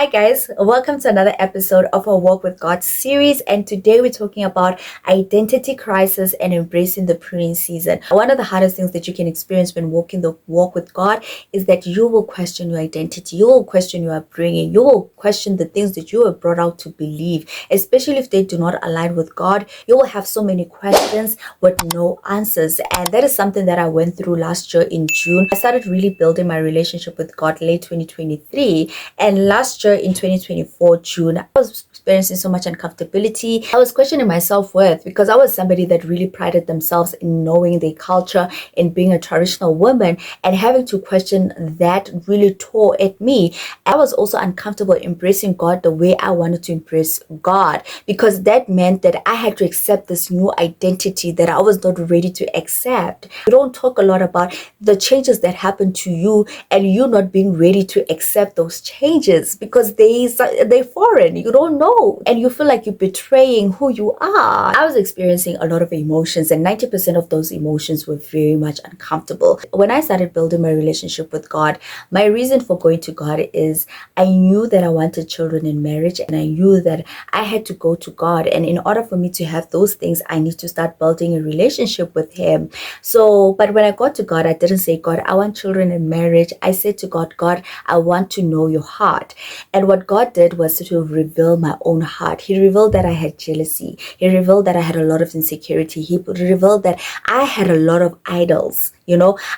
Hi guys, welcome to another episode of our Walk with God series, and today we're talking about identity crisis and embracing the pruning season. One of the hardest things that you can experience when walking the walk with God is that you will question your identity, you will question your upbringing, you will question the things that you were brought out to believe, especially if they do not align with God. You will have so many questions with no answers, and that is something that I went through last year in June. I started really building my relationship with God late 2023, and last year in 2024 June, I was experiencing so much uncomfortability. I was questioning my self-worth because I was somebody that really prided themselves in knowing their culture, in being a traditional woman, and having to question that really tore at me. I was also uncomfortable embracing God the way I wanted to embrace God, because that meant that I had to accept this new identity that I was not ready to accept. We don't talk a lot about the changes that happen to you and you not being ready to accept those changes because they're foreign. You don't know, and you feel like you're betraying who you are. I was experiencing a lot of emotions, and 90% of those emotions were very much uncomfortable. When I started building my relationship with God, my reason for going to God is I knew that I wanted children in marriage, and I knew that I had to go to God, and in order for me to have those things, I need to start building a relationship with Him. But when I got to God, I didn't say, God, I want children in marriage. I said to God, God, I want to know your heart. And what God did was to reveal my own heart. He revealed that I had jealousy. He revealed that I had a lot of insecurity. He revealed that I had a lot of idols.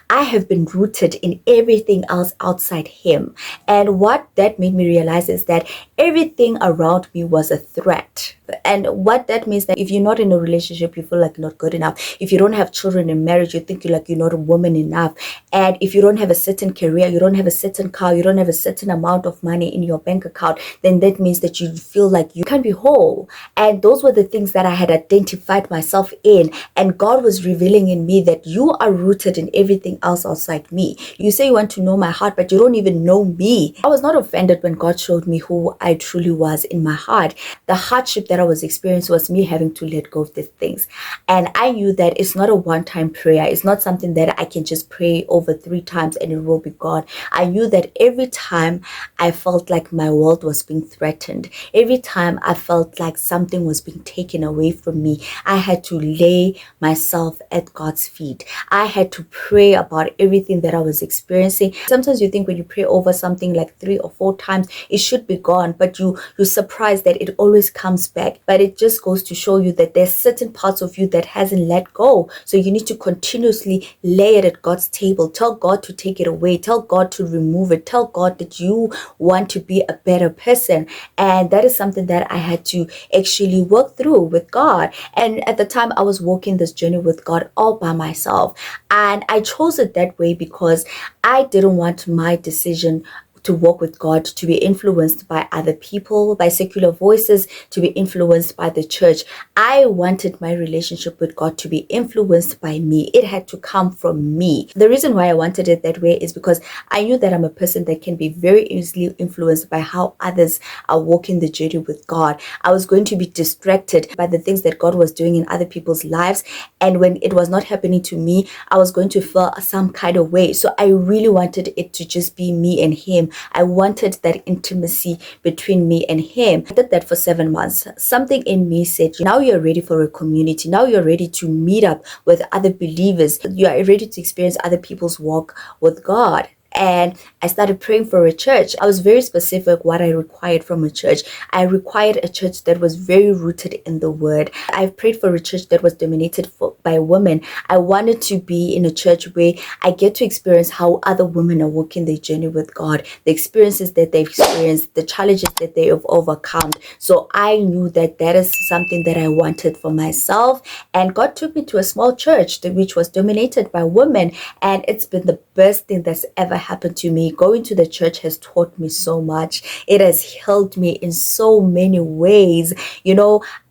I have been rooted in everything else outside Him. And what that made me realize is that everything around me was a threat. And what that means, that if you're not in a relationship, you feel like you're not good enough. If you don't have children in marriage, you think you're not a woman enough. And if you don't have a certain career, you don't have a certain car, you don't have a certain amount of money in your bank account, then that means that you feel like you can't be whole. And those were the things that I had identified myself in. And God was revealing in me that you are rooted in everything else outside me. You say you want to know my heart, but you don't even know me. I was not offended when God showed me who I truly was in my heart. The hardship that I was experiencing was me having to let go of these things. And I knew that it's not a one-time prayer. It's not something that I can just pray over 3 times and it will be gone. I knew that every time I felt like my world was being threatened, every time I felt like something was being taken away from me, I had to lay myself at God's feet. I had to pray about everything that I was experiencing. Sometimes you think when you pray over something like 3 or 4 times, it should be gone, but you're surprised that it always comes back. But it just goes to show you that there's certain parts of you that hasn't let go. So you need to continuously lay it at God's table. Tell God to take it away. Tell God to remove it. Tell God that you want to be a better person. And that is something that I had to actually work through with God. And at the time, I was walking this journey with God all by myself. And I chose it that way because I didn't want my decision to walk with God to be influenced by other people, by secular voices, to be influenced by the church. I wanted my relationship with God to be influenced by me. It had to come from me. The reason why I wanted it that way is because I knew that I'm a person that can be very easily influenced by how others are walking the journey with God. I was going to be distracted by the things that God was doing in other people's lives, and when it was not happening to me, I was going to feel some kind of way. So I really wanted it to just be me and Him. I wanted that intimacy between me and Him. I did that for 7 months. Something in me said, now you're ready for a community. Now you're ready to meet up with other believers. You are ready to experience other people's walk with God. And I started praying for a church. I was very specific what I required from a church. I required a church that was very rooted in the Word. I prayed for a church that was dominated by women. I wanted to be in a church where I get to experience how other women are walking their journey with God, the experiences that they've experienced, the challenges that they have overcome. So I knew that that is something that I wanted for myself. And God took me to a small church which was dominated by women. And it's been the best thing that's ever happened to me. Going to the church has taught me so much. It has helped me in so many ways.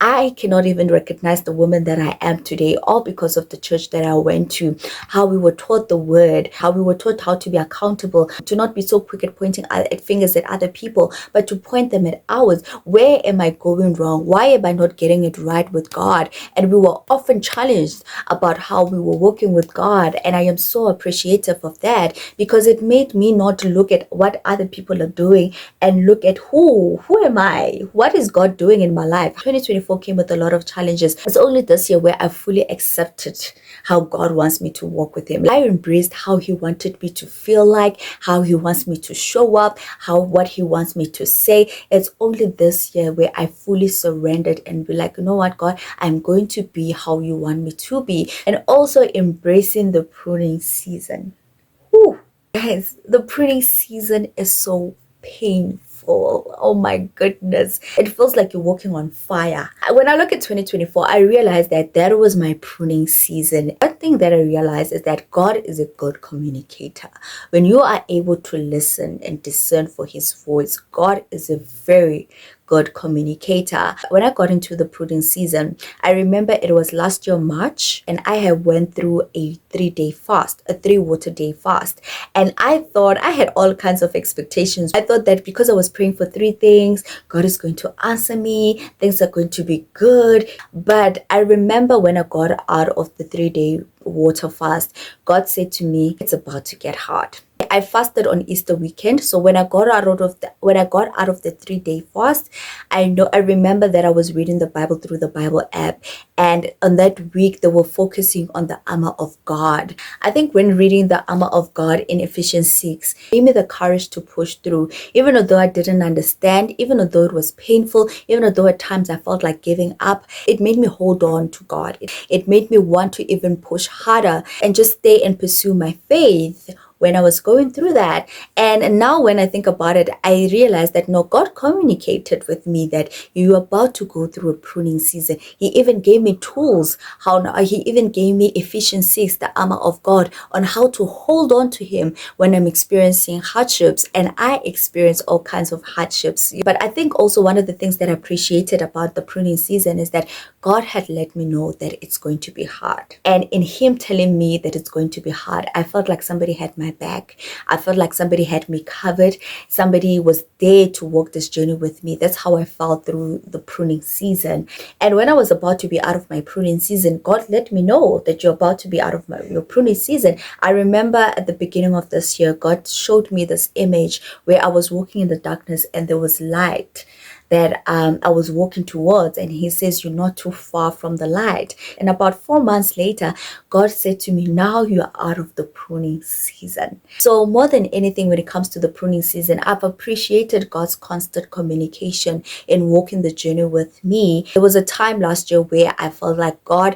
I cannot even recognize the woman that I am today, all because of the church that I went to. How we were taught the Word, how we were taught how to be accountable, to not be so quick at pointing at fingers at other people, but to point them at ours. Where am I going wrong? Why am I not getting it right with God? And we were often challenged about how we were walking with God, and I am so appreciative of that, because it It made me not look at what other people are doing and look at who am I? What is God doing in my life? 2024 came with a lot of challenges. It's only this year where I fully accepted how God wants me to walk with him. I embraced how he wanted me to feel like, how he wants me to show up, what he wants me to say. It's only this year where I fully surrendered and be like, you know what, God, I'm going to be how you want me to be. And also embracing the pruning season. Whew. Guys, the pruning season is so painful. Oh my goodness. It feels like you're walking on fire. When I look at 2024, I realized that was my pruning season. One thing that I realized is that God is a good communicator. When you are able to listen and discern for his voice, God is a very good communicator. When I got into the pruning season, I remember it was last year March, and I had went through a 3-day fast, a 3-water day fast. And I thought I had all kinds of expectations. I thought that because I was praying for 3 things, God is going to answer me, things are going to be good. But I remember when I got out of the 3-day water fast, God said to me, it's about to get hard. I fasted on Easter weekend, so when I got out of the 3-day fast, I remember that I was reading the Bible through the Bible app, and on that week they were focusing on the armor of God. I think when reading the armor of God in Ephesians 6, it gave me the courage to push through, even though I didn't understand, even though it was painful, even though at times I felt like giving up. It made me hold on to God. It made me want to even push harder and just stay and pursue my faith when I was going through that. And now when I think about it, I realized that no, God communicated with me that you're about to go through a pruning season. He even gave me tools. He even gave me Ephesians 6, the armor of God, on how to hold on to him when I'm experiencing hardships. And I experience all kinds of hardships. But I think also one of the things that I appreciated about the pruning season is that God had let me know that it's going to be hard. And in him telling me that it's going to be hard, I felt like somebody had my back. I felt like somebody had me covered. Somebody was there to walk this journey with me. That's how I felt through the pruning season. And when I was about to be out of my pruning season, God let me know that you're about to be out of your pruning season. I remember at the beginning of this year, God showed me this image where I was walking in the darkness and there was light that I was walking towards, and he says, you're not too far from the light. And about 4 months later, God said to me, now you are out of the pruning season. So more than anything, when it comes to the pruning season, I've appreciated God's constant communication in walking the journey with me. There was a time last year where I felt like, God,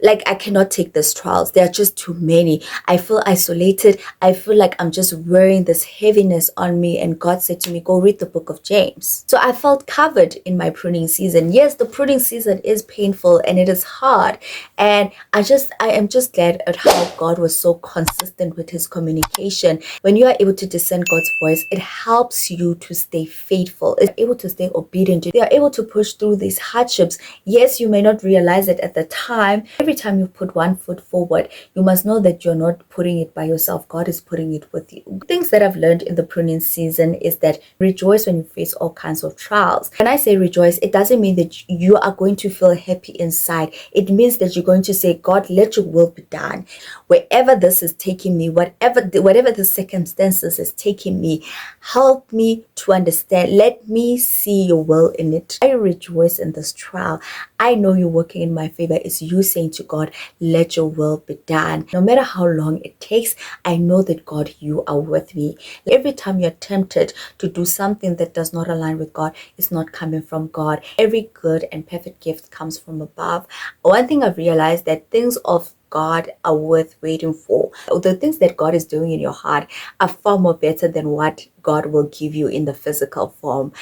like I cannot take these trials. There are just too many. I feel isolated. I feel like I'm just wearing this heaviness on me. And God said to me, go read the book of James. So I felt covered in my pruning season. Yes, the pruning season is painful and it is hard. And I am just glad at how God was so consistent with his communication. When you are able to discern God's voice, it helps you to stay faithful. It's able to stay obedient. You are able to push through these hardships. Yes, you may not realize it at the time. Every time you put one foot forward, you must know that you're not putting it by yourself. God is putting it with you. Things that I've learned in the pruning season is that rejoice when you face all kinds of trials. When I say rejoice, it doesn't mean that you are going to feel happy inside. It means that you're going to say, God, let your will be done. Wherever this is taking me, whatever the circumstances is taking me, help me to understand. Let me see your will in it. I rejoice in this trial. I know you're working in my favor. It's you saying to God, let your will be done. No matter how long it takes, I know that God, you are with me. Every time you're tempted to do something that does not align with God, it's not coming from God. Every good and perfect gift comes from above. One thing I've realized, that things of God are worth waiting for. The things that God is doing in your heart are far more better than what God will give you in the physical form.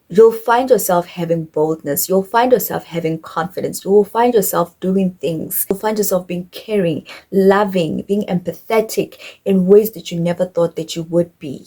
You'll find yourself having boldness. You'll find yourself having confidence. You will find yourself doing things. You'll find yourself being caring, loving, being empathetic in ways that you never thought that you would be.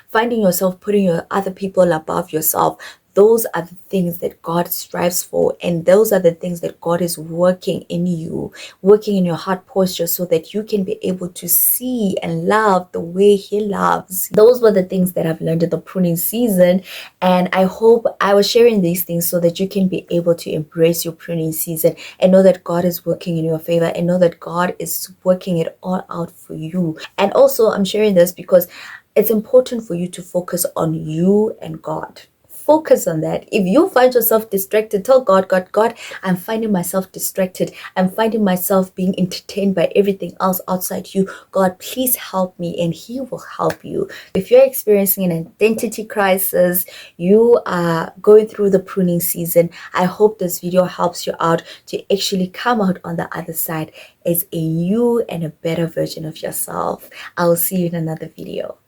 Finding yourself putting your other people above yourself. those are the things that God strives for, and those are the things that God is working in you, working in your heart posture, so that you can be able to see and love the way He loves. Those were the things that I've learned in the pruning season, and I hope I was sharing these things so that you can be able to embrace your pruning season and know that God is working in your favor, and know that God is working it all out for you. And also, I'm sharing this because it's important for you to focus on you and God. Focus on that. If you find yourself distracted, tell God, God, I'm finding myself distracted. I'm finding myself being entertained by everything else outside you. God, please help me, and He will help you. If you're experiencing an identity crisis, you are going through the pruning season, I hope this video helps you out to actually come out on the other side as a new and a better version of yourself. I will see you in another video.